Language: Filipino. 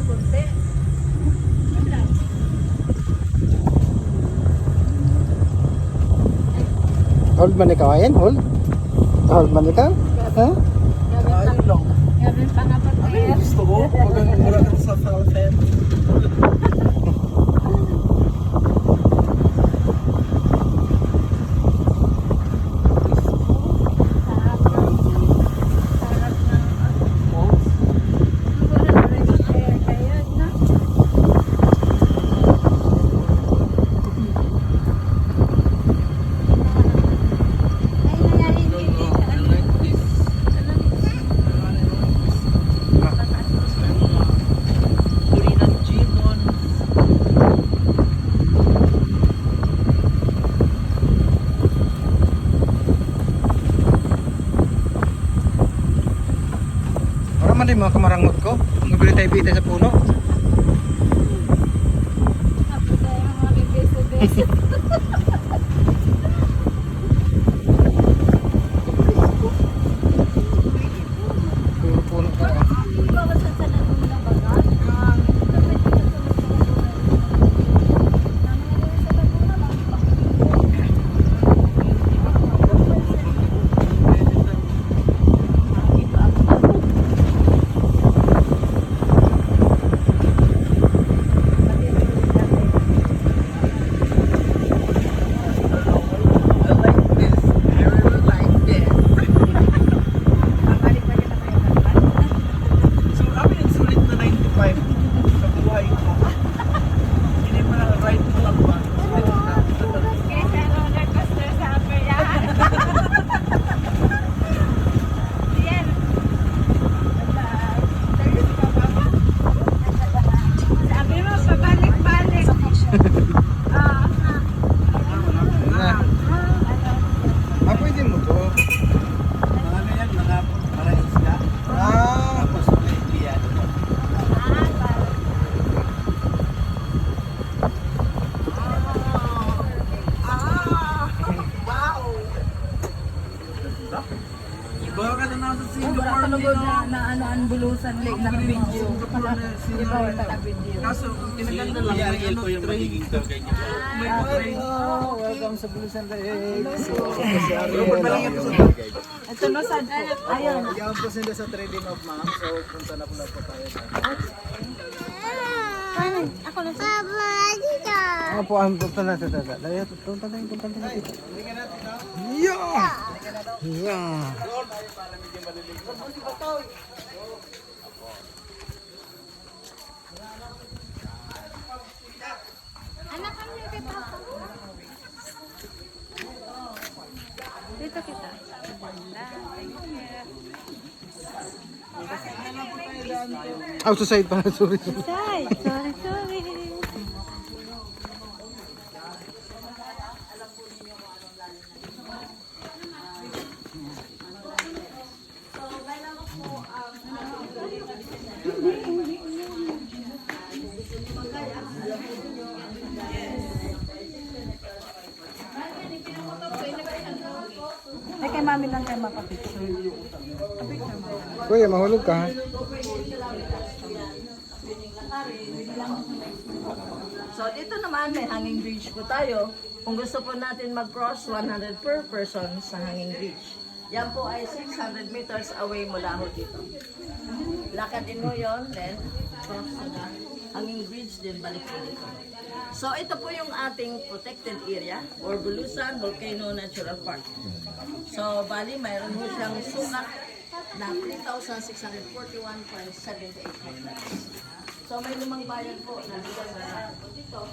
kunti. Hold man ikaw ayan, hold. Hold man ikaw? Ha? Ayun lang. Gabin pa nga pa. Gusto ko. Huwag mura ka sa falfen. Para man din mga kamarangot ko. Mabili tayo bita sa puno. Puro puno ka. So, kami yung sulit na 95 sa buhay ko. Hindi mo na ride mo lang ba? Sulit na. Na. Ah, pwede mo to. Ano yan? Mga parehas ka? Ah, Tapos may iyan. Iba ka na nasa Singapore na ano ang bulusan lake na video. Iba wala video. Kaso, kinaganda lang. May ano, train. May train. oh, welcome sa Bulusan Lake. Ito no sad po. Ayun. Ikaw po sila sa trading of ma'am, so punta na po tayo. Ako na sa Ako po ang punta na sa tata. Dahil punta na. Yeah! Yeah! anak kami kita. Dito kita. Oh, sa side pala, sorry. Sorry. Ay, kay mami lang kayo mapapicture. Kuya, mahulog ka ha? So dito naman may hanging bridge po tayo. Kung gusto po natin mag-cross 100 per person sa hanging bridge. Yan po ay 600 meters away mula ho dito. Lakadin mo yon, then cross sa hanging bridge, then balik po dito. So ito po yung ating protected area or Bulusan Volcano Natural Park. So bali mayroon mo siyang sukat na 3,641.78 hectares. So may lumang bayan po na lugar na dito.